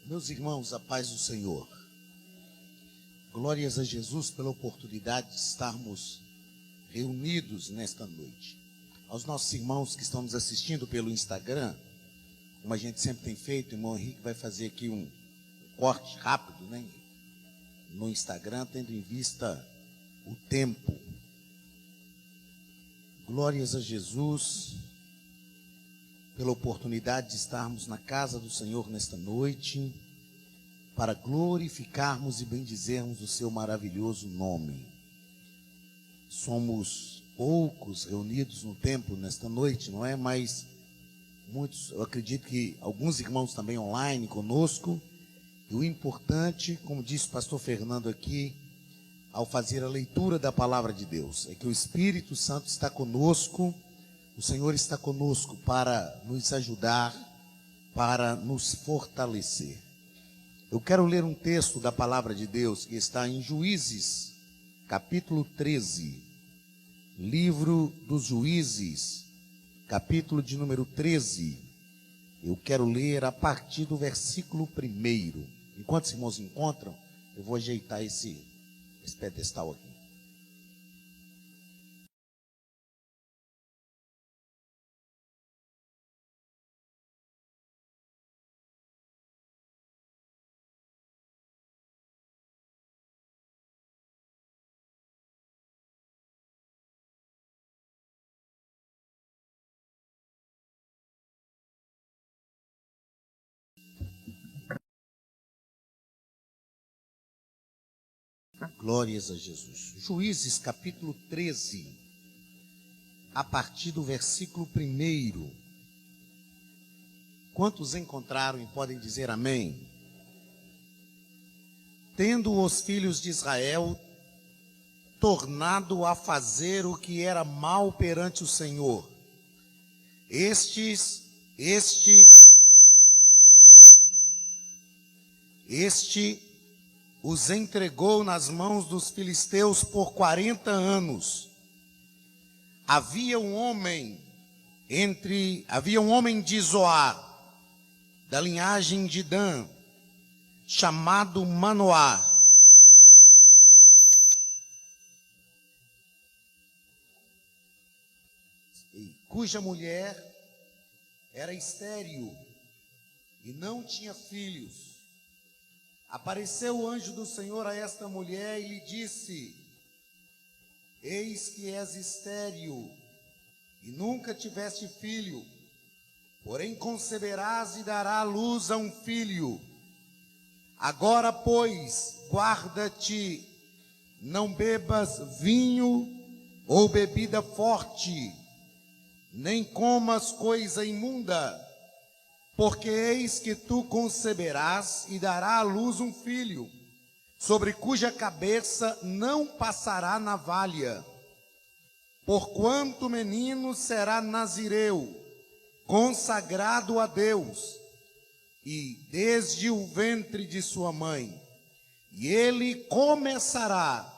Meus irmãos, a paz do Senhor. Glórias a Jesus pela oportunidade de estarmos reunidos nesta noite. Aos nossos irmãos que estão nos assistindo pelo Instagram, como a gente sempre tem feito, o irmão Henrique vai fazer aqui um corte rápido, né? No Instagram, tendo em vista o tempo. Glórias a Jesus pela oportunidade de estarmos na casa do Senhor nesta noite, para glorificarmos e bendizermos o seu maravilhoso nome. Somos poucos reunidos no templo nesta noite, não é? Mas muitos, eu acredito que alguns irmãos também online conosco. E o importante, como disse o pastor Fernando aqui, ao fazer a leitura da palavra de Deus, é que o Espírito Santo está conosco. O Senhor está conosco para nos ajudar, para nos fortalecer. Eu quero ler um texto da palavra de Deus que está em Juízes, capítulo 13. Livro dos Juízes, capítulo de número 13. Eu quero ler a partir do versículo 1. Enquanto os irmãos encontram, eu vou ajeitar esse pedestal aqui. Glórias a Jesus. Juízes capítulo 13, a partir do versículo 1. Quantos encontraram e podem dizer amém? Tendo os filhos de Israel tornado a fazer o que era mal perante o Senhor, este os entregou nas mãos dos filisteus por 40 anos. Havia um homem de Zoar, da linhagem de Dan, chamado Manoá, cuja mulher era estéril e não tinha filhos. Apareceu o anjo do Senhor a esta mulher e lhe disse: eis que és estéril e nunca tiveste filho, porém conceberás e darás à luz a um filho. Agora, pois, guarda-te, não bebas vinho ou bebida forte, nem comas coisa imunda, porque eis que tu conceberás e dará à luz um filho, sobre cuja cabeça não passará navalha. Porquanto o menino será nazireu, consagrado a Deus, e desde o ventre de sua mãe, e ele começará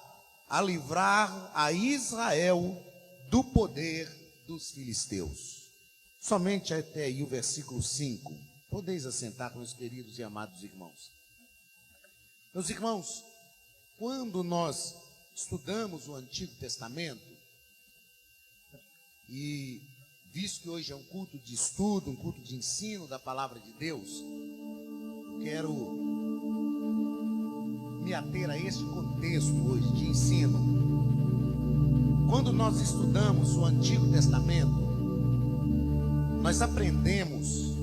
a livrar a Israel do poder dos filisteus. Somente até aí o versículo 5. Podeis assentar, meus queridos e amados irmãos. Meus irmãos, quando nós estudamos o Antigo Testamento, e visto que hoje é um culto de estudo, um culto de ensino da palavra de Deus, quero me ater a este contexto hoje de ensino. Quando nós estudamos o Antigo Testamento, nós aprendemos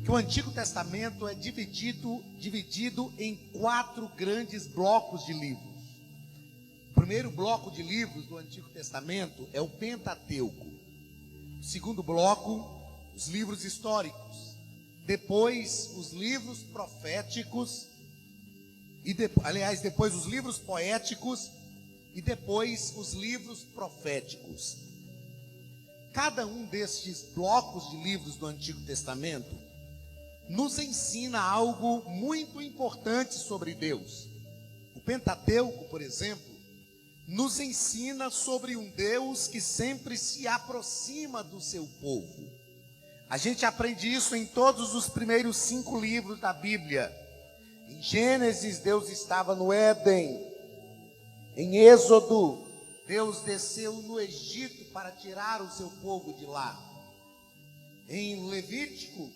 que o Antigo Testamento é dividido em 4 grandes blocos de livros. O primeiro bloco de livros do Antigo Testamento é o Pentateuco. O segundo bloco, os livros históricos. Depois, os livros proféticos. Depois os livros poéticos. E depois os livros proféticos. Cada um destes blocos de livros do Antigo Testamento nos ensina algo muito importante sobre Deus. O Pentateuco, por exemplo, nos ensina sobre um Deus que sempre se aproxima do seu povo. A gente aprende isso em todos os primeiros 5 livros da Bíblia. Em Gênesis, Deus estava no Éden. Em Êxodo, Deus desceu no Egito para tirar o seu povo de lá. Em Levítico,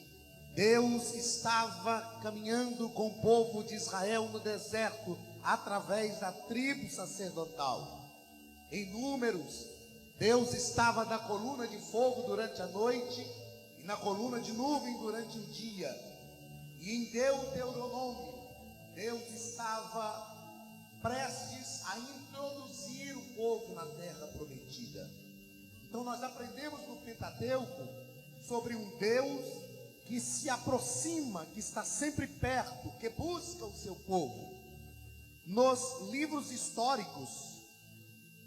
Deus estava caminhando com o povo de Israel no deserto, através da tribo sacerdotal. Em Números, Deus estava na coluna de fogo durante a noite e na coluna de nuvem durante o dia. E em Deuteronômio, Deus estava prestes a introduzir o povo na terra prometida. Então nós aprendemos no Pentateuco sobre um Deus que se aproxima, que está sempre perto, que busca o seu povo. Nos livros históricos,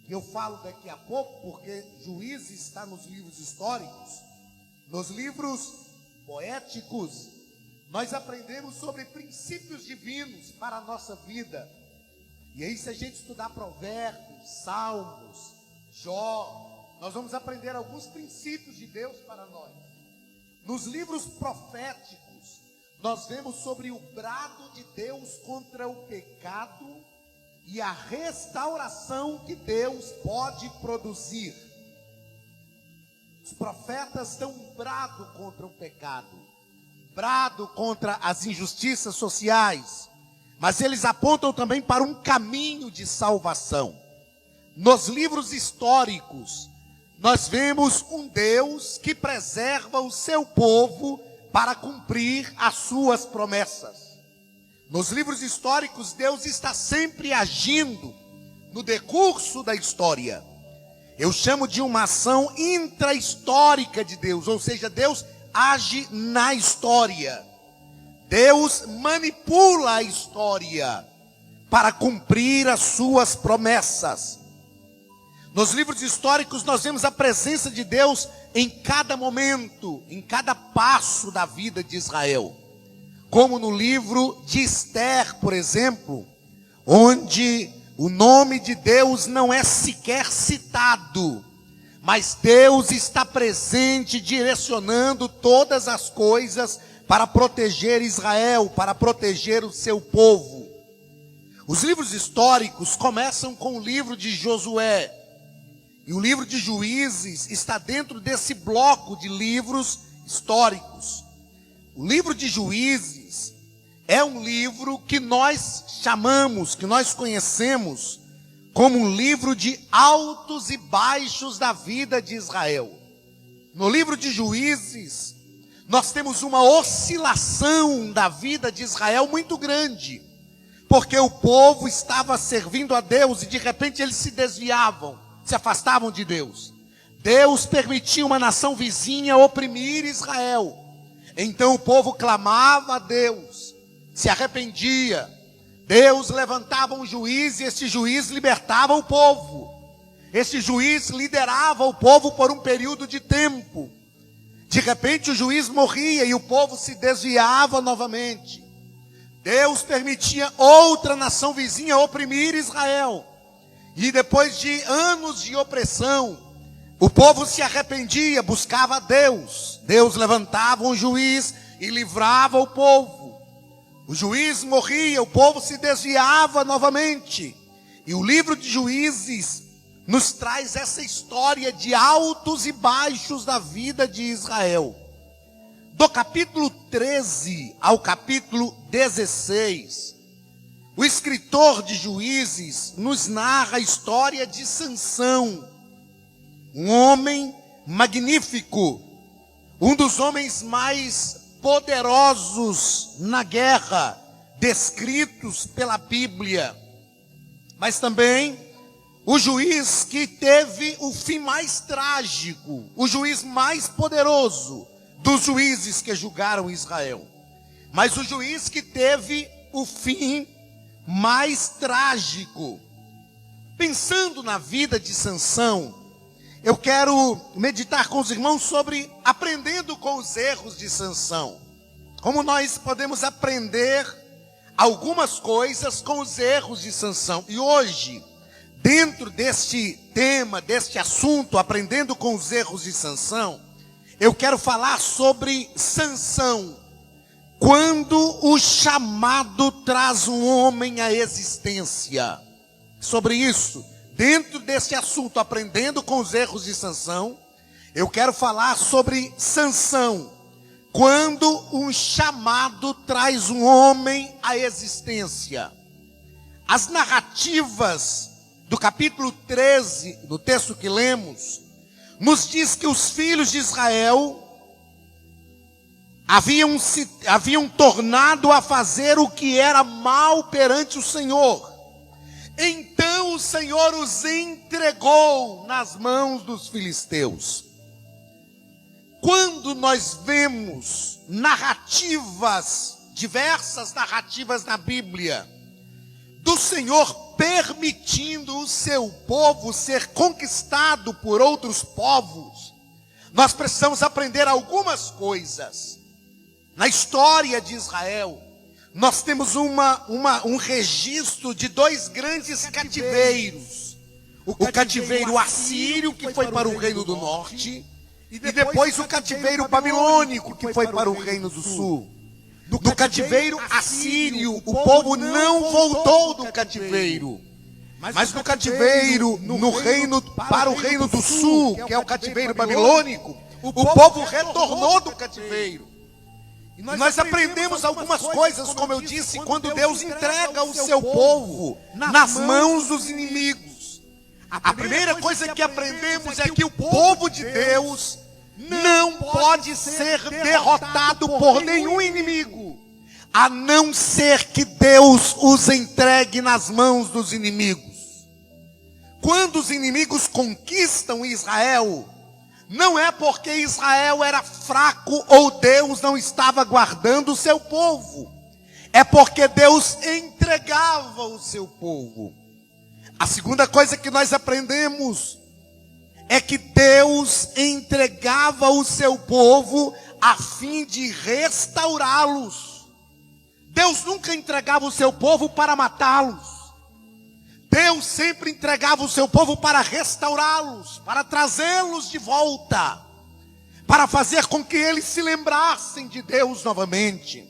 que eu falo daqui a pouco, porque Juízes está nos livros históricos, nos livros poéticos, nós aprendemos sobre princípios divinos para a nossa vida. E aí, se a gente estudar Provérbios, Salmos, Jó, nós vamos aprender alguns princípios de Deus para nós. Nos livros proféticos, nós vemos sobre o brado de Deus contra o pecado e a restauração que Deus pode produzir. Os profetas dão um brado contra o pecado, brado contra as injustiças sociais, mas eles apontam também para um caminho de salvação. Nos livros históricos, nós vemos um Deus que preserva o seu povo para cumprir as suas promessas. Nos livros históricos, Deus está sempre agindo no decurso da história. Eu chamo de uma ação intra-histórica de Deus, ou seja, Deus age na história. Deus manipula a história para cumprir as suas promessas. Nos livros históricos nós vemos a presença de Deus em cada momento, em cada passo da vida de Israel. Como no livro de Esther, por exemplo, onde o nome de Deus não é sequer citado, mas Deus está presente, direcionando todas as coisas para proteger Israel, para proteger o seu povo. Os livros históricos começam com o livro de Josué, e o livro de Juízes está dentro desse bloco de livros históricos. O livro de Juízes é um livro que nós chamamos, que nós conhecemos como um livro de altos e baixos da vida de Israel. No livro de Juízes, nós temos uma oscilação da vida de Israel muito grande, porque o povo estava servindo a Deus e de repente eles se desviavam, se afastavam de Deus. Deus permitia uma nação vizinha oprimir Israel. Então o povo clamava a Deus, se arrependia. Deus levantava um juiz e esse juiz libertava o povo. Esse juiz liderava o povo por um período de tempo. De repente o juiz morria e o povo se desviava novamente. Deus permitia outra nação vizinha oprimir Israel. E depois de anos de opressão, o povo se arrependia, buscava a Deus. Deus levantava um juiz e livrava o povo. O juiz morria, o povo se desviava novamente. E o livro de Juízes nos traz essa história de altos e baixos da vida de Israel. Do capítulo 13 ao capítulo 16, o escritor de Juízes nos narra a história de Sansão, um homem magnífico, um dos homens mais poderosos na guerra, descritos pela Bíblia, mas também o juiz que teve o fim mais trágico, o juiz mais poderoso dos juízes que julgaram Israel, mas o juiz que teve o fim mais trágico. Pensando na vida de Sansão, eu quero meditar com os irmãos sobre aprendendo com os erros de Sansão. Como nós podemos aprender algumas coisas com os erros de Sansão. E hoje, dentro deste tema, deste assunto, aprendendo com os erros de Sansão, eu quero falar sobre Sansão, quando o chamado traz um homem à existência. Sobre isso, dentro desse assunto, aprendendo com os erros de Sansão, eu quero falar sobre Sansão, quando um chamado traz um homem à existência. As narrativas do capítulo 13, do texto que lemos, nos diz que os filhos de Israel haviam tornado a fazer o que era mal perante o Senhor. Então o Senhor os entregou nas mãos dos filisteus. Quando nós vemos diversas narrativas na Bíblia, do Senhor permitindo o seu povo ser conquistado por outros povos, nós precisamos aprender algumas coisas. Na história de Israel, nós temos um registro de dois grandes cativeiros. O cativeiro assírio, que foi para o reino do norte, e depois o cativeiro babilônico, que foi para o reino do sul. Do cativeiro assírio, o povo não voltou do cativeiro. Mas no cativeiro, para o reino do sul, que é o cativeiro babilônico, o povo retornou do cativeiro. E nós aprendemos algumas coisas, como eu disse, quando Deus entrega o seu povo nas mãos dos inimigos. A primeira coisa que aprendemos é que o povo de Deus não pode ser derrotado por nenhum inimigo, a não ser que Deus os entregue nas mãos dos inimigos. Quando os inimigos conquistam Israel, não é porque Israel era fraco ou Deus não estava guardando o seu povo. É porque Deus entregava o seu povo. A segunda coisa que nós aprendemos é que Deus entregava o seu povo a fim de restaurá-los. Deus nunca entregava o seu povo para matá-los. Deus sempre entregava o seu povo para restaurá-los, para trazê-los de volta, para fazer com que eles se lembrassem de Deus novamente.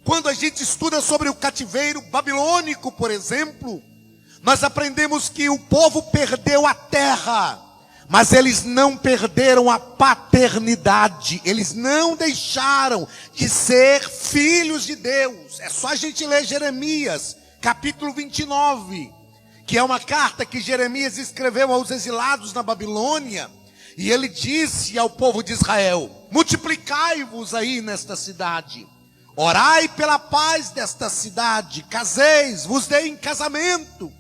Quando a gente estuda sobre o cativeiro babilônico, por exemplo, nós aprendemos que o povo perdeu a terra, mas eles não perderam a paternidade, eles não deixaram de ser filhos de Deus. É só a gente ler Jeremias, capítulo 29, que é uma carta que Jeremias escreveu aos exilados na Babilônia, e ele disse ao povo de Israel: multiplicai-vos aí nesta cidade, orai pela paz desta cidade, caseis, vos dei em casamento.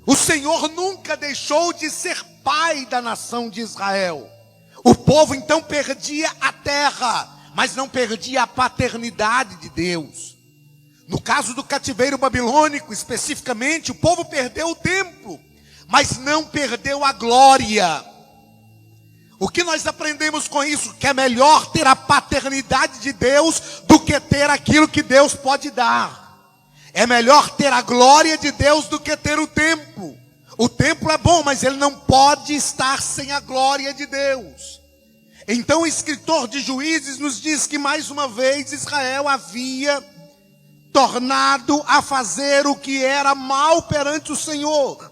O Senhor nunca deixou de ser pai da nação de Israel. O povo então perdia a terra, mas não perdia a paternidade de Deus. No caso do cativeiro babilônico, especificamente, o povo perdeu o templo, mas não perdeu a glória. O que nós aprendemos com isso? Que é melhor ter a paternidade de Deus do que ter aquilo que Deus pode dar. É melhor ter a glória de Deus do que ter o templo. O templo é bom, mas ele não pode estar sem a glória de Deus. Então o escritor de Juízes nos diz que mais uma vez Israel havia tornado a fazer o que era mal perante o Senhor.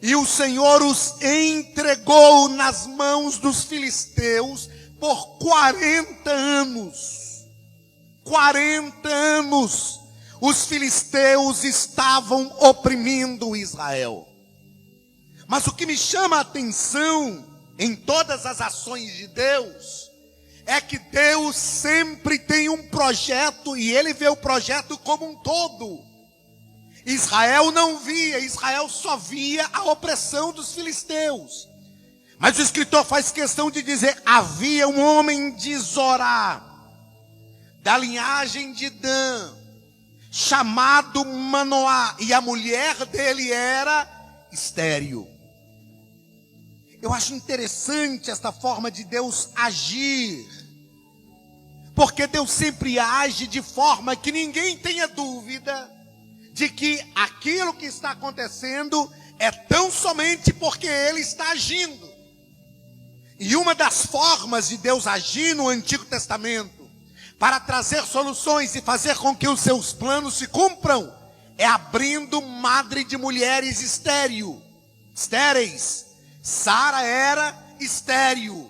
E o Senhor os entregou nas mãos dos filisteus por 40 anos. 40 anos. Os filisteus estavam oprimindo Israel. Mas o que me chama a atenção em todas as ações de Deus é que Deus sempre tem um projeto e Ele vê o projeto como um todo. Israel não via, Israel só via a opressão dos filisteus. Mas o escritor faz questão de dizer: havia um homem de Zorá, da linhagem de Dan, chamado Manoá, e a mulher dele era estéril. Eu acho interessante esta forma de Deus agir, porque Deus sempre age de forma que ninguém tenha dúvida de que aquilo que está acontecendo é tão somente porque Ele está agindo. E uma das formas de Deus agir no Antigo Testamento, para trazer soluções e fazer com que os seus planos se cumpram, é abrindo madre de mulheres estéreis. Sara era estéril.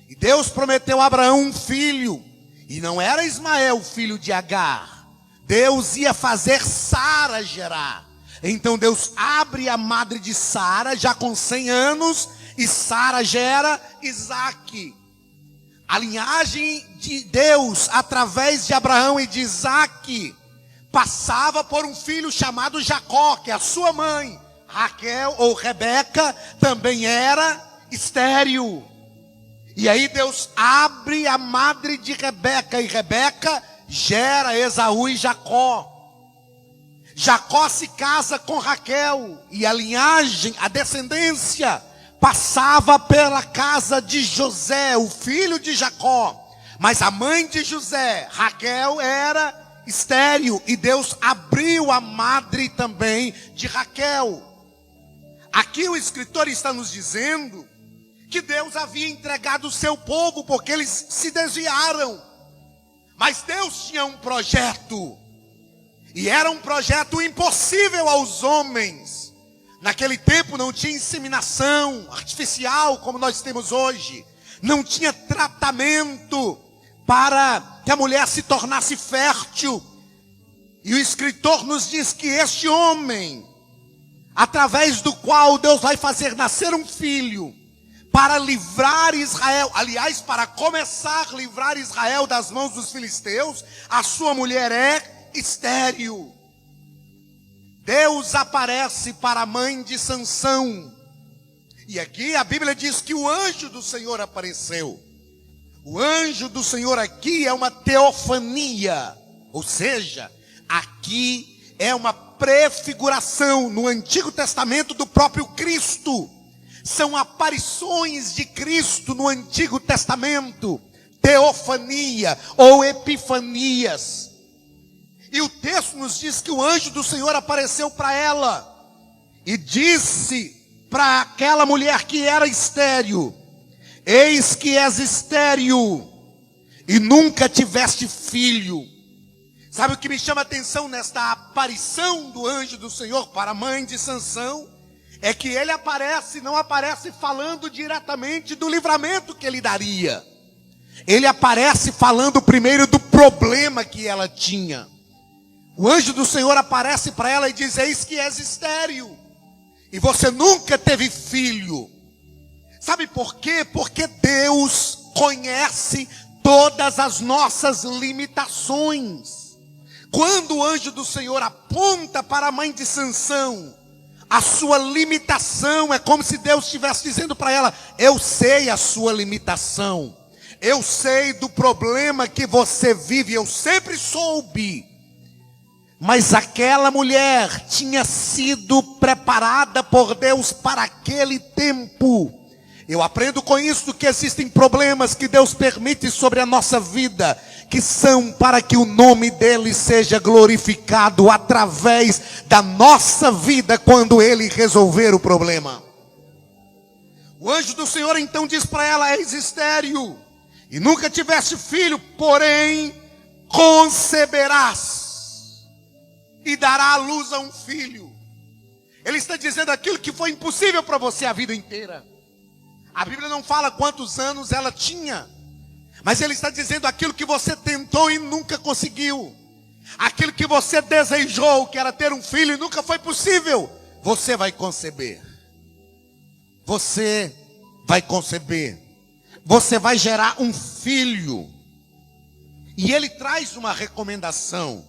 E Deus prometeu a Abraão um filho. E não era Ismael, filho de Agar. Deus ia fazer Sara gerar. Então Deus abre a madre de Sara, já com 100 anos, e Sara gera Isaque. A linhagem de Deus, através de Abraão e de Isaque, passava por um filho chamado Jacó, que é a sua mãe. Raquel ou Rebeca também era estéril. E aí Deus abre a madre de Rebeca, e Rebeca gera Esaú e Jacó. Jacó se casa com Raquel, e a linhagem, a descendência, passava pela casa de José, o filho de Jacó. Mas a mãe de José, Raquel, era estéril, e Deus abriu a madre também de Raquel. Aqui o escritor está nos dizendo que Deus havia entregado o seu povo porque eles se desviaram. Mas Deus tinha um projeto, e era um projeto impossível aos homens. Naquele tempo não tinha inseminação artificial como nós temos hoje. Não tinha tratamento para que a mulher se tornasse fértil. E o escritor nos diz que este homem, através do qual Deus vai fazer nascer um filho, para livrar Israel, aliás, para começar a livrar Israel das mãos dos filisteus, a sua mulher é estéril. Deus aparece para a mãe de Sansão. E aqui a Bíblia diz que o anjo do Senhor apareceu. O anjo do Senhor aqui é uma teofania. Ou seja, aqui é uma prefiguração no Antigo Testamento do próprio Cristo. São aparições de Cristo no Antigo Testamento. Teofania ou epifanias. E o texto nos diz que o anjo do Senhor apareceu para ela e disse para aquela mulher que era estéril: eis que és estéril e nunca tiveste filho. Sabe o que me chama a atenção nesta aparição do anjo do Senhor para a mãe de Sansão? É que ele não aparece falando diretamente do livramento que ele daria. Ele aparece falando primeiro do problema que ela tinha. O anjo do Senhor aparece para ela e diz: eis que és estéril e você nunca teve filho. Sabe por quê? Porque Deus conhece todas as nossas limitações. Quando o anjo do Senhor aponta para a mãe de Sansão, a sua limitação, é como se Deus estivesse dizendo para ela: eu sei a sua limitação, eu sei do problema que você vive, eu sempre soube. Mas aquela mulher tinha sido preparada por Deus para aquele tempo. Eu aprendo com isso que existem problemas que Deus permite sobre a nossa vida, que são para que o nome dele seja glorificado através da nossa vida quando ele resolver o problema. O anjo do Senhor então diz para ela: és estéril e nunca tiveste filho, porém conceberás e dará à luz a um filho. Ele está dizendo aquilo que foi impossível para você a vida inteira. A Bíblia não fala quantos anos ela tinha, mas ele está dizendo aquilo que você tentou e nunca conseguiu. Aquilo que você desejou, que era ter um filho e nunca foi possível, você vai conceber. Você vai conceber. Você vai gerar um filho. E ele traz uma recomendação.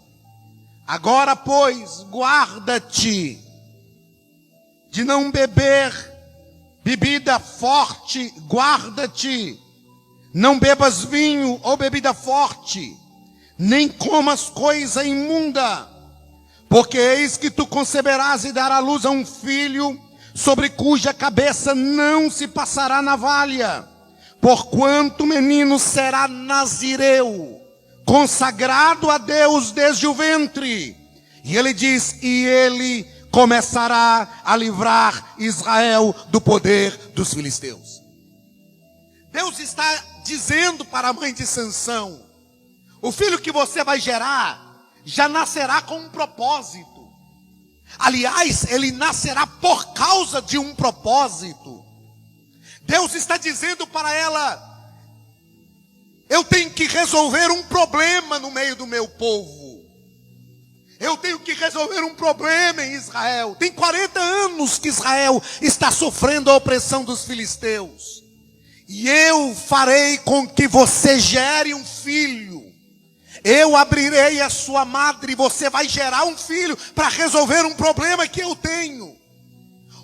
Agora, pois, guarda-te de não beber bebida forte, guarda-te. Não bebas vinho ou bebida forte, nem comas coisa imunda, porque eis que tu conceberás e darás à luz a um filho, sobre cuja cabeça não se passará navalha, porquanto o menino será nazireu, consagrado a Deus desde o ventre. E ele diz: e ele começará a livrar Israel do poder dos filisteus. Deus está dizendo para a mãe de Sansão: o filho que você vai gerar já nascerá com um propósito. Aliás, ele nascerá por causa de um propósito. Deus está dizendo para ela: eu tenho que resolver um problema no meio do meu povo. Eu tenho que resolver um problema em Israel. Tem 40 anos que Israel está sofrendo a opressão dos filisteus. E eu farei com que você gere um filho. Eu abrirei a sua madre e você vai gerar um filho para resolver um problema que eu tenho.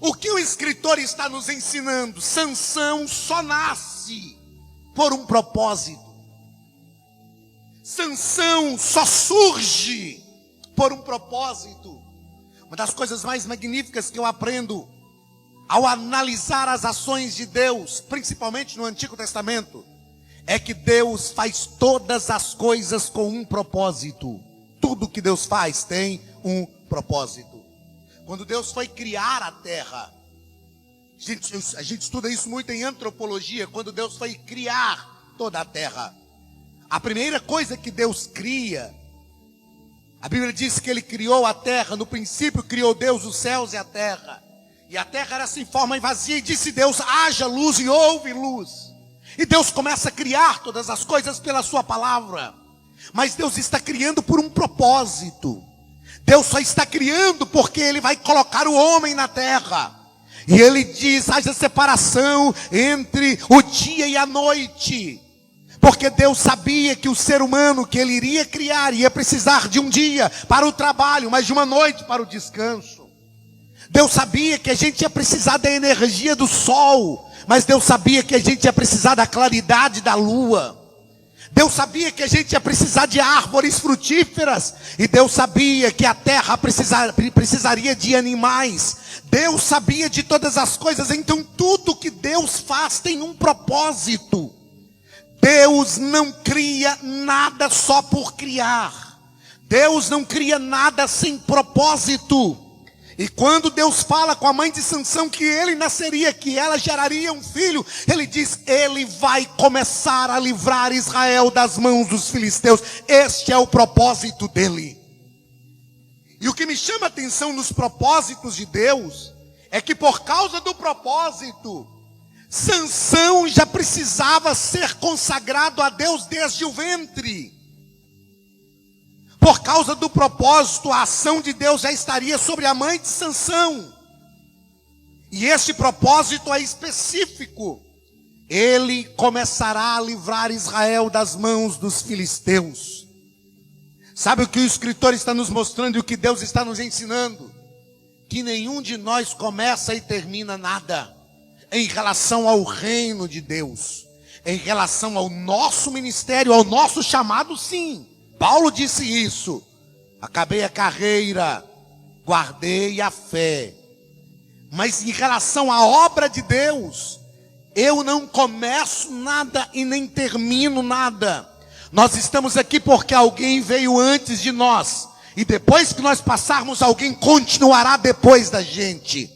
O que o escritor está nos ensinando? Sansão só nasce por um propósito. Sansão só surge por um propósito. Uma das coisas mais magníficas que eu aprendo ao analisar as ações de Deus, principalmente no Antigo Testamento, é que Deus faz todas as coisas com um propósito. Tudo que Deus faz tem um propósito. Quando Deus foi criar a terra, a gente estuda isso muito em antropologia. Quando Deus foi criar toda a terra, a primeira coisa que Deus cria, a Bíblia diz que ele criou a terra. No princípio criou Deus os céus e a terra. E a terra era sem forma e vazia. E disse Deus: haja luz, e houve luz. E Deus começa a criar todas as coisas pela sua palavra. Mas Deus está criando por um propósito. Deus só está criando porque Ele vai colocar o homem na terra. E Ele diz: haja separação entre o dia e a noite. Porque Deus sabia que o ser humano que Ele iria criar ia precisar de um dia para o trabalho, mas de uma noite para o descanso. Deus sabia que a gente ia precisar da energia do sol, mas Deus sabia que a gente ia precisar da claridade da lua. Deus sabia que a gente ia precisar de árvores frutíferas, e Deus sabia que a terra precisaria de animais. Deus sabia de todas as coisas. Então tudo que Deus faz tem um propósito. Deus não cria nada só por criar. Deus não cria nada sem propósito. E quando Deus fala com a mãe de Sansão que ele nasceria, que ela geraria um filho, Ele diz: ele vai começar a livrar Israel das mãos dos filisteus. Este é o propósito dele. E o que me chama a atenção nos propósitos de Deus é que por causa do propósito, Sansão já precisava ser consagrado a Deus desde o ventre. Por causa do propósito, a ação de Deus já estaria sobre a mãe de Sansão. E este propósito é específico. Ele começará a livrar Israel das mãos dos filisteus. Sabe o que o escritor está nos mostrando e o que Deus está nos ensinando? Que nenhum de nós começa e termina nada. Em relação ao reino de Deus, em relação ao nosso ministério, ao nosso chamado, sim. Paulo disse isso: acabei a carreira, guardei a fé. Mas em relação à obra de Deus, eu não começo nada e nem termino nada. Nós estamos aqui porque alguém veio antes de nós, e depois que nós passarmos, alguém continuará depois da gente.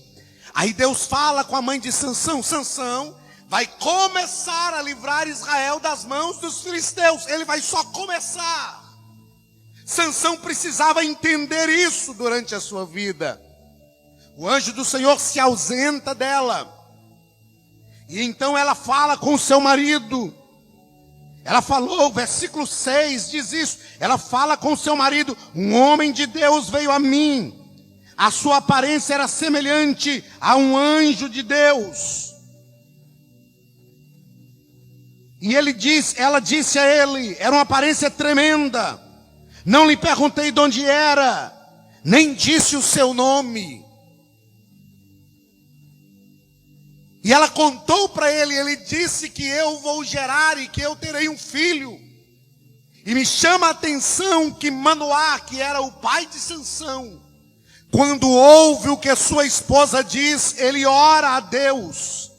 Aí Deus fala com a mãe de Sansão: Sansão vai começar a livrar Israel das mãos dos filisteus. Ele vai só começar. Sansão precisava entender isso durante a sua vida. O anjo do Senhor se ausenta dela. E então ela fala com o seu marido. Ela falou, versículo 6 diz isso. Ela fala com o seu marido: um homem de Deus veio a mim. A sua aparência era semelhante a um anjo de Deus. E ela disse a ele, era uma aparência tremenda. Não lhe perguntei de onde era, nem disse o seu nome. E ela contou para ele, ele disse que eu vou gerar e que eu terei um filho. E me chama a atenção que Manoá, que era o pai de Sansão, quando ouve o que a sua esposa diz, ele ora a Deus.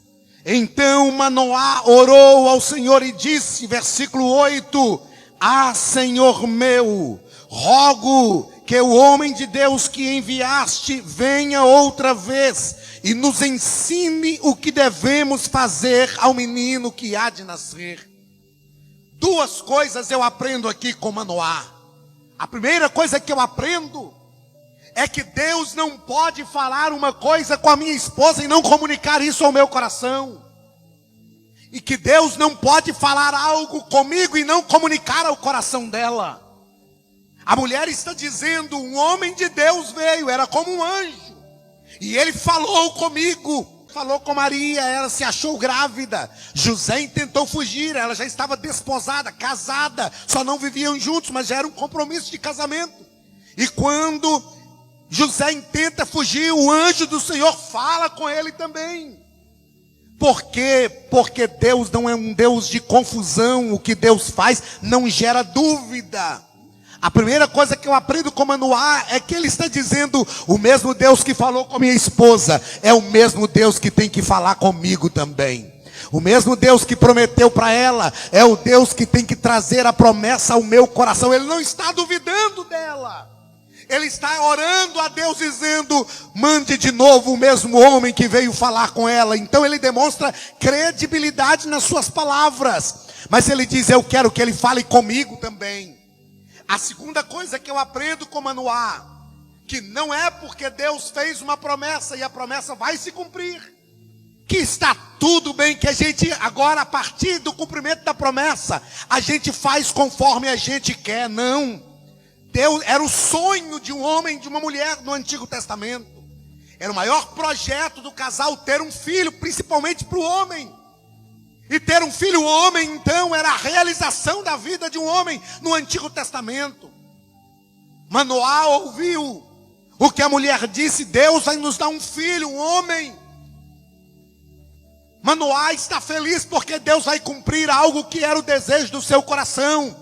Então Manoá orou ao Senhor e disse, versículo 8: ah, Senhor meu, rogo que o homem de Deus que enviaste venha outra vez e nos ensine o que devemos fazer ao menino que há de nascer. Duas coisas eu aprendo aqui com Manoá. A primeira coisa que eu aprendo é que Deus não pode falar uma coisa com a minha esposa e não comunicar isso ao meu coração. E que Deus não pode falar algo comigo e não comunicar ao coração dela. A mulher está dizendo, um homem de Deus veio, era como um anjo. E ele falou comigo, falou com Maria, ela se achou grávida. José tentou fugir, ela já estava desposada, casada. Só não viviam juntos, mas já era um compromisso de casamento. E quando José tenta fugir, o anjo do Senhor fala com ele também. Por quê? Porque Deus não é um Deus de confusão. O que Deus faz não gera dúvida. A primeira coisa que eu aprendo com Manoá é que ele está dizendo, o mesmo Deus que falou com minha esposa, é o mesmo Deus que tem que falar comigo também. O mesmo Deus que prometeu para ela, é o Deus que tem que trazer a promessa ao meu coração. Ele não está duvidando dela. Ele está orando a Deus dizendo, mande de novo o mesmo homem que veio falar com ela. Então ele demonstra credibilidade nas suas palavras. Mas ele diz, eu quero que ele fale comigo também. A segunda coisa que eu aprendo com Manoá, que não é porque Deus fez uma promessa e a promessa vai se cumprir, que está tudo bem, que a gente agora, a partir do cumprimento da promessa, a gente faz conforme a gente quer. Não. Deus era o sonho de um homem e de uma mulher no Antigo Testamento. Era o maior projeto do casal ter um filho, principalmente para o homem. E ter um filho homem, então, era a realização da vida de um homem no Antigo Testamento. Manoá ouviu o que a mulher disse, Deus vai nos dar um filho, um homem. Manoá está feliz porque Deus vai cumprir algo que era o desejo do seu coração.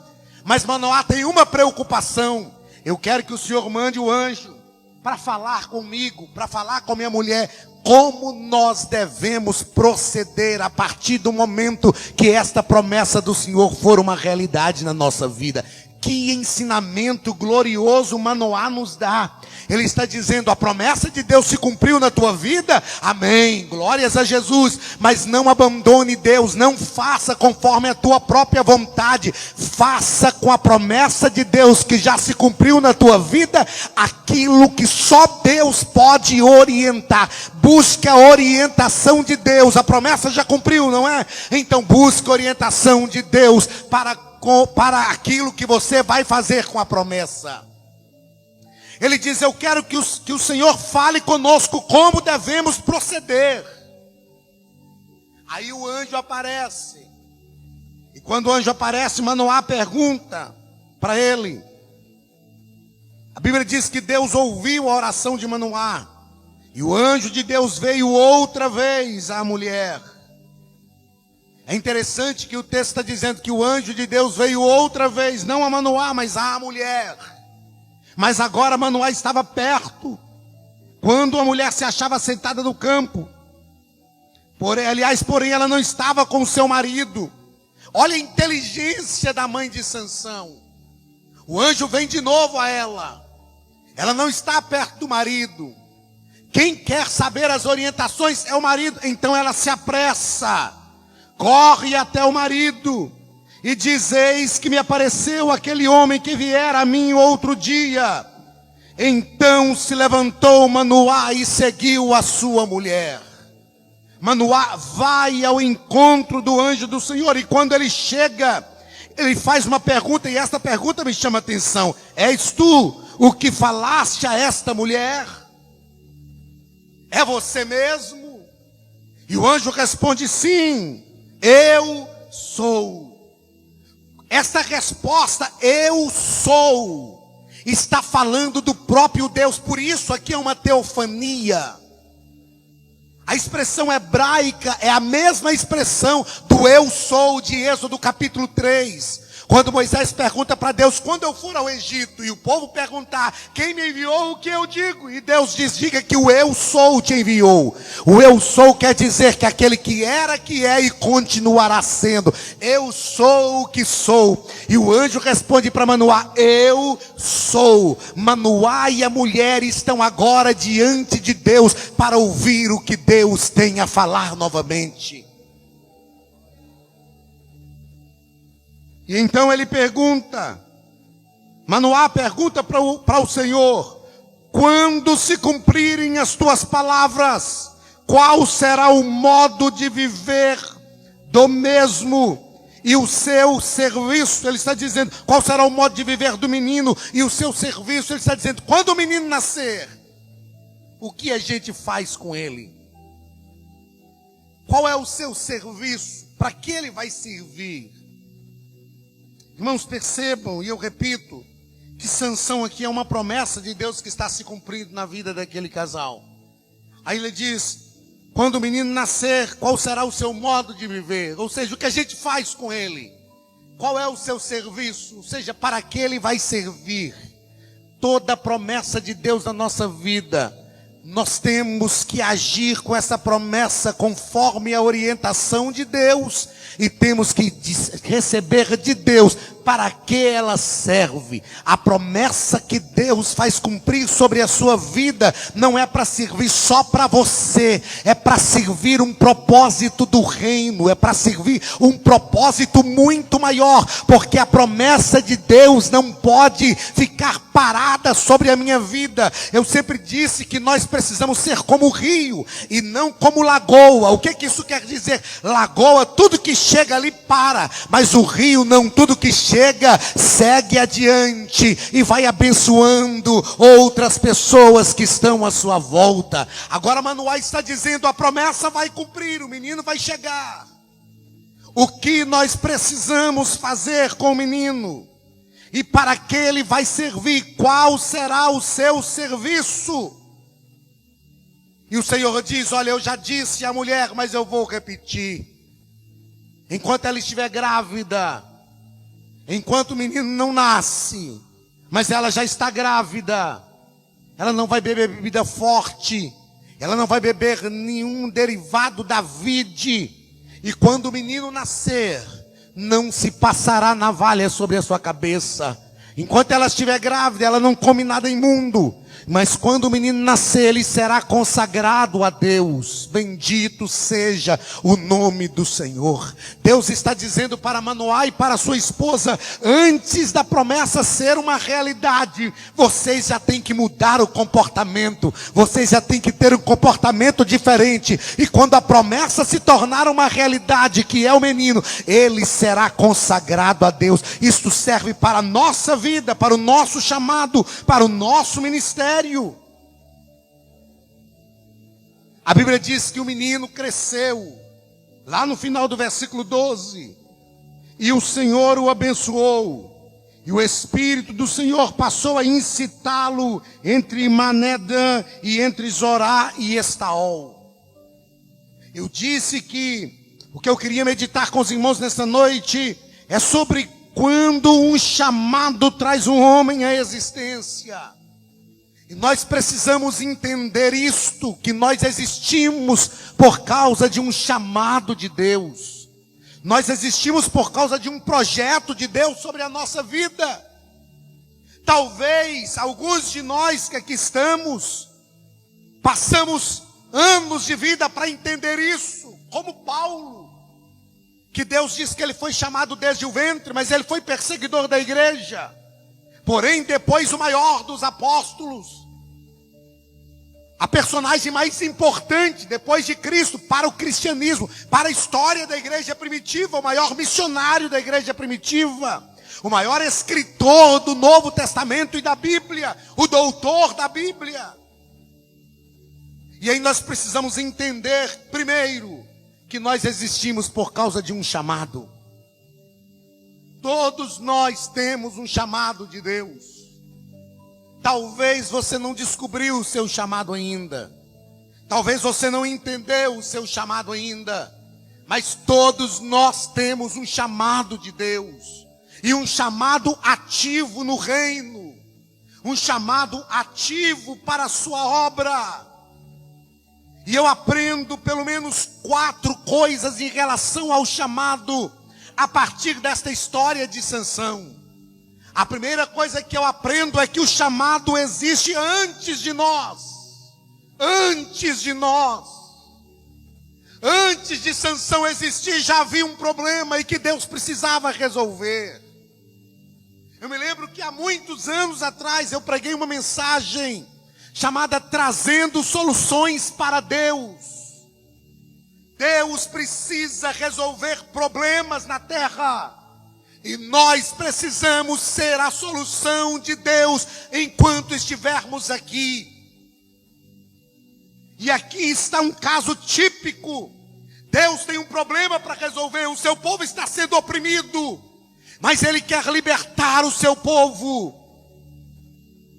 Mas Manoá tem uma preocupação. Eu quero que o Senhor mande o anjo para falar comigo, para falar com minha mulher. Como nós devemos proceder a partir do momento que esta promessa do Senhor for uma realidade na nossa vida. Que ensinamento glorioso Manoá nos dá. Ele está dizendo, a promessa de Deus se cumpriu na tua vida? Amém, glórias a Jesus. Mas não abandone Deus, não faça conforme a tua própria vontade. Faça com a promessa de Deus que já se cumpriu na tua vida, aquilo que só Deus pode orientar. Busque a orientação de Deus. A promessa já cumpriu, não é? Então busque a orientação de Deus para aquilo que você vai fazer com a promessa. Ele diz, eu quero que o Senhor fale conosco como devemos proceder. Aí o anjo aparece. E quando o anjo aparece, Manoá pergunta para ele. A Bíblia diz que Deus ouviu a oração de Manoá. E o anjo de Deus veio outra vez à mulher. É interessante que o texto está dizendo que o anjo de Deus veio outra vez, não a Manoá, mas à mulher. Mas agora Manoá estava perto, quando a mulher se achava sentada no campo. Porém ela não estava com o seu marido. Olha a inteligência da mãe de Sansão. O anjo vem de novo a ela. Ela não está perto do marido. Quem quer saber as orientações é o marido. Então ela se apressa, corre até o marido e diz, eis que me apareceu aquele homem que viera a mim outro dia. Então se levantou Manoá e seguiu a sua mulher. Manoá vai ao encontro do anjo do Senhor. E quando ele chega, ele faz uma pergunta. E esta pergunta me chama a atenção. És tu o que falaste a esta mulher? É você mesmo? E o anjo responde, sim, eu sou. Essa resposta, eu sou, está falando do próprio Deus. Por isso aqui é uma teofania. A expressão hebraica é a mesma expressão do eu sou de Êxodo capítulo 3. Quando Moisés pergunta para Deus: quando eu for ao Egito e o povo perguntar quem me enviou, o que eu digo? E Deus diz: diga que o eu sou te enviou. O eu sou quer dizer que aquele que era, que é e continuará sendo. Eu sou o que sou. E o anjo responde para Manoá: eu sou. Manoá e a mulher estão agora diante de Deus para ouvir o que Deus tem a falar novamente. E então ele pergunta, Manoá pergunta para o Senhor: quando se cumprirem as tuas palavras, qual será o modo de viver do mesmo e o seu serviço? Ele está dizendo, qual será o modo de viver do menino e o seu serviço? Ele está dizendo, quando o menino nascer, o que a gente faz com ele? Qual é o seu serviço? Para que ele vai servir? Irmãos, percebam, e eu repito, que Sansão aqui é uma promessa de Deus que está se cumprindo na vida daquele casal. Aí ele diz, quando o menino nascer, qual será o seu modo de viver? Ou seja, o que a gente faz com ele? Qual é o seu serviço? Ou seja, para que ele vai servir? Toda promessa de Deus na nossa vida, nós temos que agir com essa promessa conforme a orientação de Deus. E temos que receber de Deus para que ela serve. A promessa que Deus faz cumprir sobre a sua vida não é para servir só para você, é para servir um propósito do reino, é para servir um propósito muito maior, porque a promessa de Deus não pode ficar parada sobre a minha vida. Eu sempre disse que nós precisamos ser como o rio e não como lagoa. O que isso quer dizer? Lagoa, tudo que chega ali para, mas o rio não, tudo que chega segue adiante e vai abençoando outras pessoas que estão à sua volta. Agora Manoá está dizendo, a promessa vai cumprir, o menino vai chegar. O que nós precisamos fazer com o menino? E para que ele vai servir? Qual será o seu serviço? E o Senhor diz, olha, eu já disse à mulher, mas eu vou repetir. Enquanto ela estiver grávida, enquanto o menino não nasce, mas ela já está grávida, ela não vai beber bebida forte, ela não vai beber nenhum derivado da vide. E quando o menino nascer, não se passará navalha sobre a sua cabeça. Enquanto ela estiver grávida, ela não come nada imundo. Mas quando o menino nascer, ele será consagrado a Deus. Bendito seja o nome do Senhor. Deus está dizendo para Manoá e para sua esposa, antes da promessa ser uma realidade, vocês já têm que mudar o comportamento. Vocês já têm que ter um comportamento diferente. E quando a promessa se tornar uma realidade, que é o menino, ele será consagrado a Deus. Isto serve para a nossa vida, para o nosso chamado, para o nosso ministério. A Bíblia diz que o menino cresceu, lá no final do versículo 12, e o Senhor o abençoou, e o Espírito do Senhor passou a incitá-lo entre Manedã e entre Zorá e Estaol. Eu disse que o que eu queria meditar com os irmãos nesta noite é sobre quando um chamado traz um homem à existência. E nós precisamos entender isto, que nós existimos por causa de um chamado de Deus. Nós existimos por causa de um projeto de Deus sobre a nossa vida. Talvez alguns de nós que aqui estamos, passamos anos de vida para entender isso, como Paulo, que Deus diz que ele foi chamado desde o ventre, mas ele foi perseguidor da igreja. Porém, depois o maior dos apóstolos, a personagem mais importante depois de Cristo para o cristianismo, para a história da igreja primitiva, o maior missionário da igreja primitiva, o maior escritor do Novo Testamento e da Bíblia, o doutor da Bíblia. E aí nós precisamos entender, primeiro, que nós existimos por causa de um chamado. Todos nós temos um chamado de Deus. Talvez você não descobriu o seu chamado ainda. Talvez você não entendeu o seu chamado ainda. Mas todos nós temos um chamado de Deus. e um chamado ativo no reino, um chamado ativo para a sua obra. E eu aprendo pelo menos 4 coisas em relação ao chamado a partir desta história de Sansão. A primeira coisa que eu aprendo é que o chamado existe antes de nós. Antes de nós. Antes de Sansão existir, já havia um problema e que Deus precisava resolver. Eu me lembro que há muitos anos atrás eu preguei uma mensagem chamada Trazendo Soluções para Deus. Deus precisa resolver problemas na terra. E nós precisamos ser a solução de Deus enquanto estivermos aqui. E aqui está um caso típico. Deus tem um problema para resolver. O seu povo está sendo oprimido, mas Ele quer libertar o seu povo.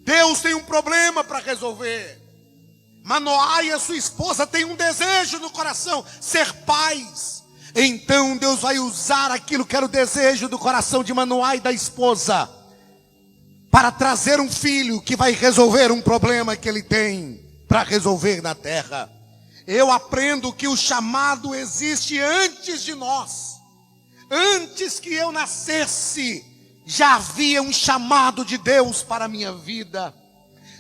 Deus tem um problema para resolver. Manoá e a sua esposa têm um desejo no coração: ser pais. Então Deus vai usar aquilo que era o desejo do coração de Manoá e da esposa para trazer um filho que vai resolver um problema que ele tem para resolver na terra. Eu aprendo que o chamado existe antes de nós. Antes que eu nascesse, já havia um chamado de Deus para a minha vida.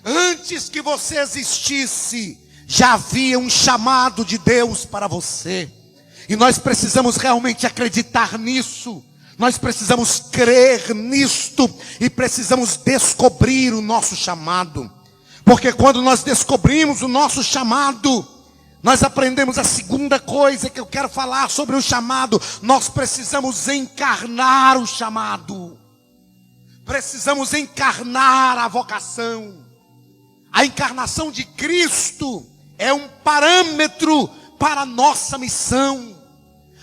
Antes que você existisse, já havia um chamado de Deus para você. E nós precisamos realmente acreditar nisso. Nós precisamos crer nisto e precisamos descobrir o nosso chamado. Porque quando nós descobrimos o nosso chamado, nós aprendemos a segunda coisa que eu quero falar sobre o chamado. Nós precisamos encarnar o chamado. Precisamos encarnar a vocação. A encarnação de Cristo é um parâmetro para a nossa missão.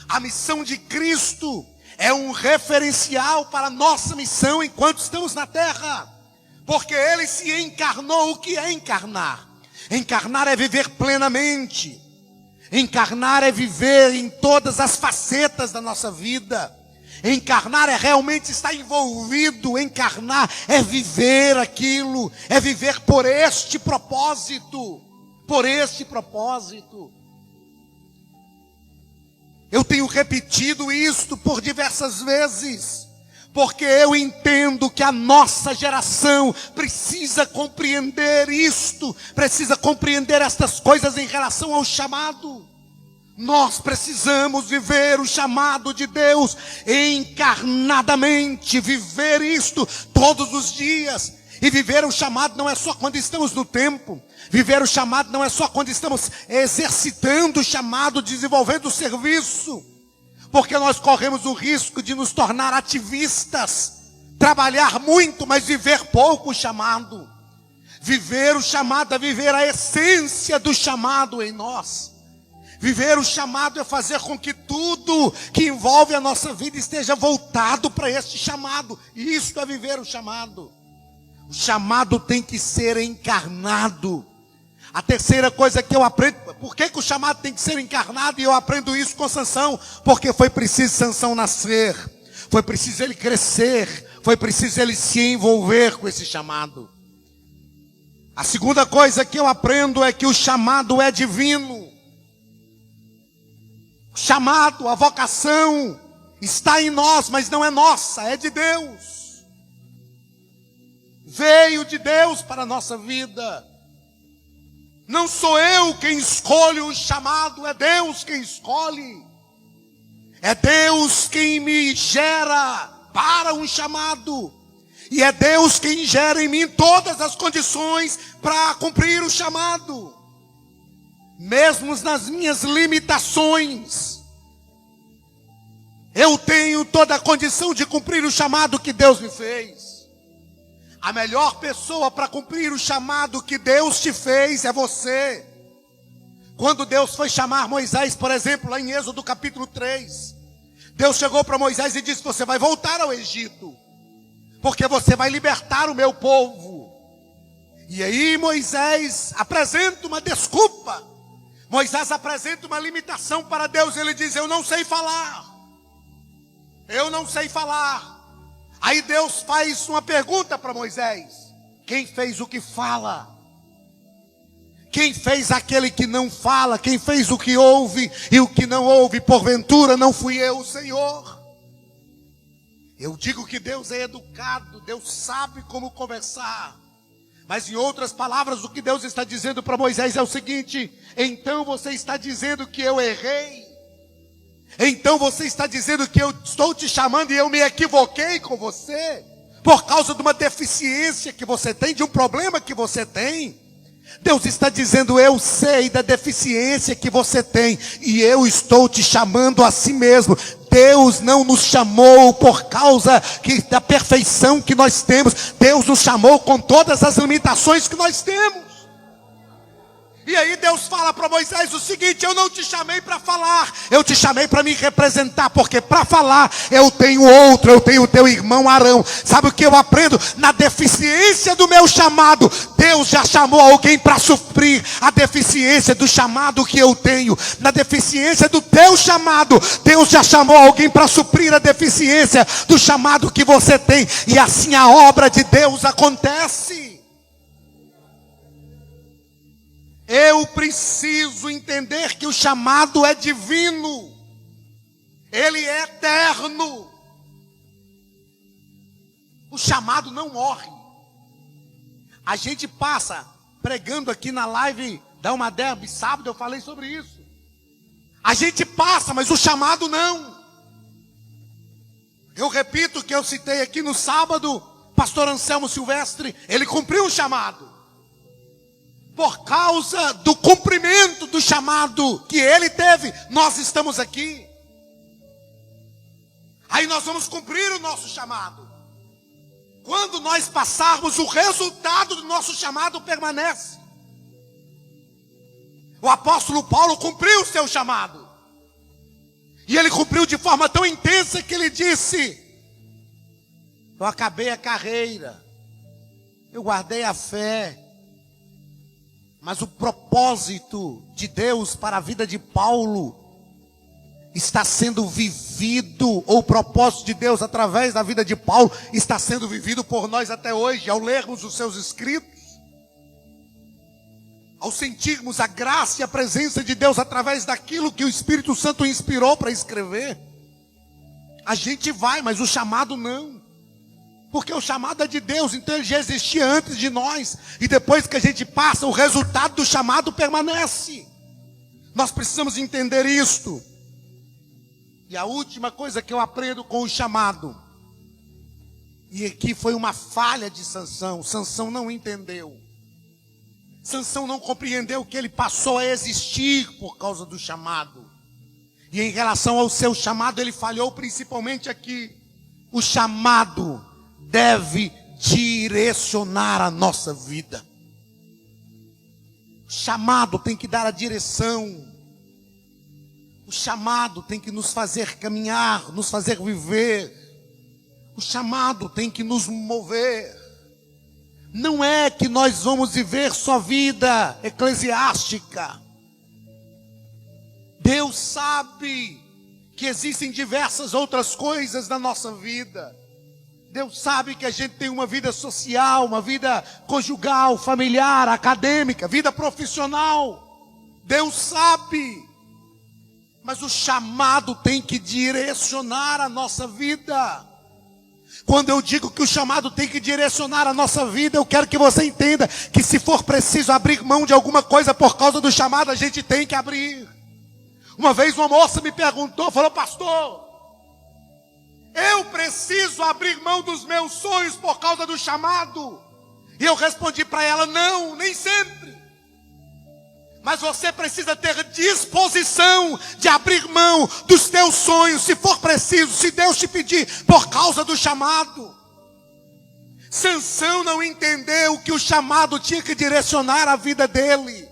A missão de Cristo é um referencial para a nossa missão enquanto estamos na terra. Porque Ele se encarnou. O que é encarnar? Encarnar é viver plenamente. Encarnar é viver em todas as facetas da nossa vida. Encarnar é realmente estar envolvido. Encarnar é viver aquilo. É viver por este propósito. Por este propósito. Eu tenho repetido isto por diversas vezes. Porque eu entendo que a nossa geração precisa compreender isto, precisa compreender estas coisas em relação ao chamado. Nós precisamos viver o chamado de Deus encarnadamente, viver isto todos os dias. E viver o chamado não é só quando estamos no templo. Viver o chamado não é só quando estamos exercitando o chamado, desenvolvendo o serviço. Porque nós corremos o risco de nos tornar ativistas, trabalhar muito, mas viver pouco o chamado. Viver o chamado é viver a essência do chamado em nós. Viver o chamado é fazer com que tudo que envolve a nossa vida esteja voltado para este chamado. E isso é viver o chamado. O chamado tem que ser encarnado. A terceira coisa que eu aprendo, por que o chamado tem que ser encarnado? E eu aprendo isso com Sansão, porque foi preciso Sansão nascer, foi preciso ele crescer, foi preciso ele se envolver com esse chamado. A segunda coisa que eu aprendo é que o chamado é divino. O chamado, a vocação está em nós, mas não é nossa, é de Deus. Veio de Deus para a nossa vida. Não sou eu quem escolhe o chamado, é Deus quem escolhe. É Deus quem me gera para um chamado. E é Deus quem gera em mim todas as condições para cumprir o chamado. Mesmo nas minhas limitações, eu tenho toda a condição de cumprir o chamado que Deus me fez. A melhor pessoa para cumprir o chamado que Deus te fez é você. Quando Deus foi chamar Moisés, por exemplo, lá em Êxodo capítulo 3, Deus chegou para Moisés e disse: você vai voltar ao Egito, porque você vai libertar o meu povo. E aí Moisés apresenta uma desculpa. Moisés apresenta uma limitação para Deus. Ele diz: eu não sei falar. Eu não sei falar. Aí Deus faz uma pergunta para Moisés: quem fez o que fala? Quem fez aquele que não fala? Quem fez o que ouve e o que não ouve? Porventura não fui eu, o Senhor? Eu digo que Deus é educado, Deus sabe como conversar. Mas em outras palavras, o que Deus está dizendo para Moisés é o seguinte: então você está dizendo que eu errei? Então você está dizendo que eu estou te chamando e eu me equivoquei com você? Por causa de uma deficiência que você tem, de um problema que você tem? Deus está dizendo: eu sei da deficiência que você tem e eu estou te chamando a si mesmo. Deus não nos chamou por causa da perfeição que nós temos. Deus nos chamou com todas as limitações que nós temos. E aí Deus fala para Moisés o seguinte: eu não te chamei para falar, eu te chamei para me representar, porque para falar eu tenho outro, eu tenho o teu irmão Arão. Sabe o que eu aprendo? Na deficiência do meu chamado, Deus já chamou alguém para suprir a deficiência do chamado que eu tenho. Na deficiência do teu chamado, Deus já chamou alguém para suprir a deficiência do chamado que você tem. E assim a obra de Deus acontece. Eu preciso entender que o chamado é divino. Ele é eterno. O chamado não morre. A gente passa pregando aqui na live da Uma Derby, sábado eu falei sobre isso. A gente passa, mas o chamado não. Eu repito o que eu citei aqui no sábado. Pastor Anselmo Silvestre, ele cumpriu o chamado. Por causa do cumprimento do chamado que ele teve, nós estamos aqui. Aí nós vamos cumprir o nosso chamado. Quando nós passarmos, o resultado do nosso chamado permanece. O apóstolo Paulo cumpriu o seu chamado. E ele cumpriu de forma tão intensa que ele disse: eu acabei a carreira, eu guardei a fé. Mas o propósito de Deus para a vida de Paulo está sendo vivido, ou o propósito de Deus através da vida de Paulo está sendo vivido por nós até hoje, ao lermos os seus escritos, ao sentirmos a graça e a presença de Deus através daquilo que o Espírito Santo inspirou para escrever. A gente vai, mas o chamado não. Porque o chamado é de Deus, então ele já existia antes de nós. E depois que a gente passa, o resultado do chamado permanece. Nós precisamos entender isto. E a última coisa que eu aprendo com o chamado, e aqui foi uma falha de Sansão. Sansão não entendeu. Sansão não compreendeu que ele passou a existir por causa do chamado. E em relação ao seu chamado, ele falhou principalmente aqui. O chamado deve direcionar a nossa vida. O chamado tem que dar a direção. O chamado tem que nos fazer caminhar, nos fazer viver. O chamado tem que nos mover. Não é que nós vamos viver só vida eclesiástica. Deus sabe que existem diversas outras coisas na nossa vida. Deus sabe que a gente tem uma vida social, uma vida conjugal, familiar, acadêmica, vida profissional. Deus sabe. Mas o chamado tem que direcionar a nossa vida. Quando eu digo que o chamado tem que direcionar a nossa vida, eu quero que você entenda que se for preciso abrir mão de alguma coisa por causa do chamado, a gente tem que abrir. Uma vez uma moça me perguntou, falou: pastor, eu preciso abrir mão dos meus sonhos por causa do chamado? E eu respondi para ela: não, nem sempre. Mas você precisa ter disposição de abrir mão dos teus sonhos, se for preciso, se Deus te pedir, por causa do chamado. Sansão não entendeu que o chamado tinha que direcionar a vida dele.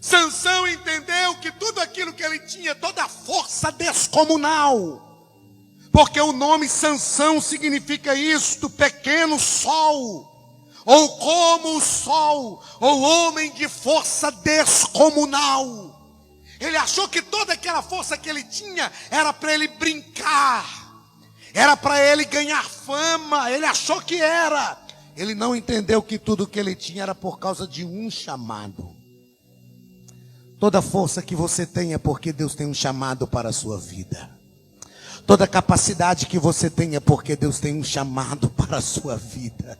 Sansão entendeu que tudo aquilo que ele tinha, toda a força descomunal, porque o nome Sansão significa isto: pequeno sol, ou como o sol, ou homem de força descomunal. Ele achou que toda aquela força que ele tinha era para ele brincar, Era para ele ganhar fama, ele achou que era. Ele não entendeu que tudo que ele tinha era por causa de um chamado. Toda força que você tem é porque Deus tem um chamado para a sua vida. Toda capacidade que você tem é porque Deus tem um chamado para a sua vida.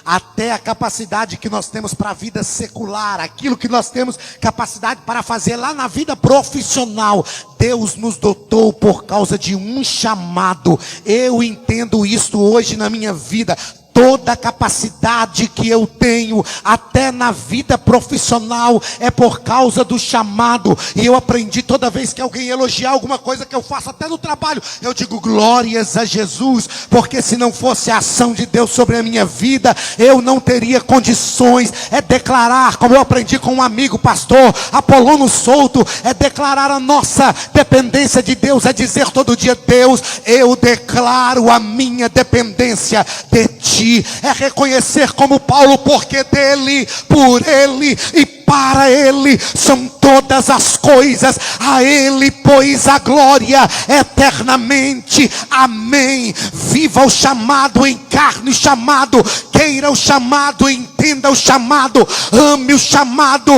Até a capacidade que nós temos para a vida secular, aquilo que nós temos capacidade para fazer lá na vida profissional, Deus nos dotou por causa de um chamado. Eu entendo isso hoje na minha vida. Toda a capacidade que eu tenho, até na vida profissional, é por causa do chamado. E eu aprendi, toda vez que alguém elogiar alguma coisa que eu faço, até no trabalho, eu digo glórias a Jesus, porque se não fosse a ação de Deus sobre a minha vida, eu não teria condições. É declarar, como eu aprendi com um amigo, pastor Apolônio Souto, é declarar a nossa dependência de Deus, é dizer todo dia: Deus, eu declaro a minha dependência de Ti. É reconhecer como Paulo, porque dele, por ele e para ele são todas as coisas, a ele pois a glória eternamente, amém. Viva o chamado, encarne o chamado, queira o chamado, entenda o chamado, ame o chamado,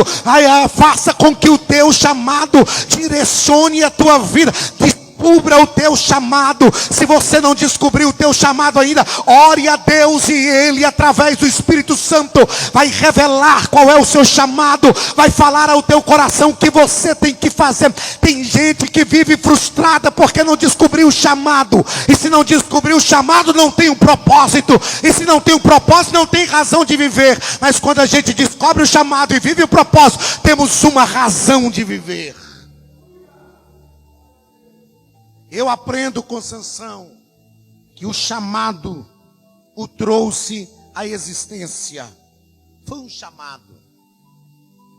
faça com que o teu chamado direcione a tua vida. Descubra o teu chamado. Se você não descobriu o teu chamado ainda, ore a Deus e Ele, através do Espírito Santo, vai revelar qual é o seu chamado, vai falar ao teu coração o que você tem que fazer. Tem gente que vive frustrada porque não descobriu o chamado, e se não descobriu o chamado, não tem um propósito, e se não tem um propósito, não tem razão de viver. Mas quando a gente descobre o chamado e vive o propósito, temos uma razão de viver. Eu aprendo com Sansão que o chamado o trouxe à existência. Foi um chamado.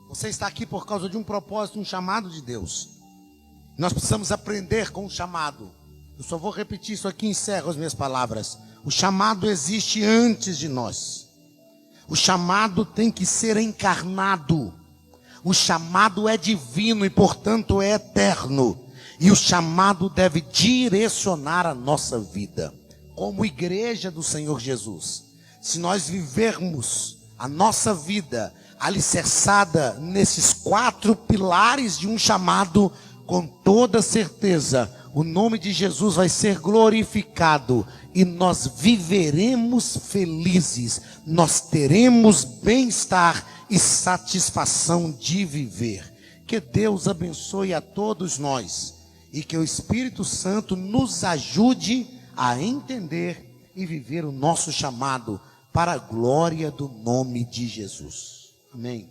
Você está aqui por causa de um propósito, um chamado de Deus. Nós precisamos aprender com o chamado. Eu só vou repetir isso aqui e encerro as minhas palavras. O chamado existe antes de nós. O chamado tem que ser encarnado. O chamado é divino e, portanto, é eterno. E o chamado deve direcionar a nossa vida. Como igreja do Senhor Jesus, se nós vivermos a nossa vida alicerçada nesses 4 pilares de um chamado, com toda certeza, o nome de Jesus vai ser glorificado. E nós viveremos felizes. Nós teremos bem-estar e satisfação de viver. Que Deus abençoe a todos nós. E que o Espírito Santo nos ajude a entender e viver o nosso chamado para a glória do nome de Jesus. Amém.